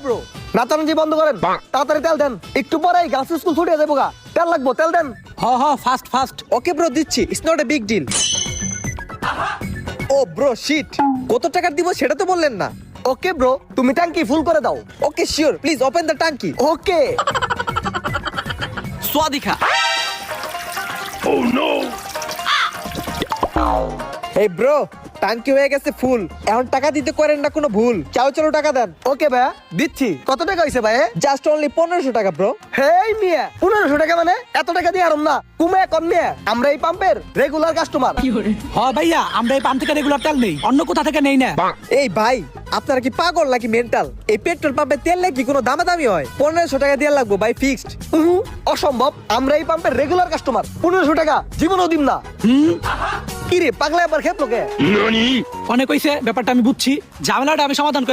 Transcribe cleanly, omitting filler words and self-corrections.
Bro, নাচানাচি বন্ধ করেন, তাড়াতাড়ি তেল দেন, একটু পরেই গার্লস স্কুল ছুটে যাবো গা, তেল লাগবো, তেল দেন। Fast fast. ওকে ব্রো, দিচ্ছি, it's not a big deal. ও ব্রো শিট, কত টাকা দিব সেটা তো বললেন না। ওকে ব্রো, তুমি ট্যাঙ্কি ফুল করে দাও। Okay sure, please open the ট্যাঙ্কি। ওকে। স্বাদিখা। এই ব্রো, ট্যাঙ্কি হয়ে গেছে ফুল, এখন টাকা দিতে করেন না কোনো ভুল, চাও চলো টাকা দেন। ওকে ভাইয়া, দিচ্ছি। কত টাকা হয়েছে ভাই? জাস্ট অনলি 1500 টাকা ব্রো। হেই মিয়া, 1500 টাকা মানে? এত টাকা দিয়ে আরম না, কুমে কম মিয়া, আমরা এই পাম্পের রেগুলার কাস্টমার। ভাইয়া, আমরা এই পাম্প থেকে রেগুলার তেল নেই, অন্য কোথা থেকে নেই না। এই ভাই, আপনারা কি পাগল নাকি মেন্টাল? এই পেট্রোল পাম্পে তেল নাকি কোনো দামাদামি হয়? 1500 টাকা দিয়ে লাগবো ভাই, ফিক্সড। অসম্ভব, আমরা এই পাম্পের রেগুলার কাস্টমার, 1500 টাকা জীবনও দিম না। কি রে পাগলা, এবার খেপ লোকে। অনেক হইছে, ব্যাপারটা আমি বুঝছি, ঝামেলাটা আমি সমাধান করে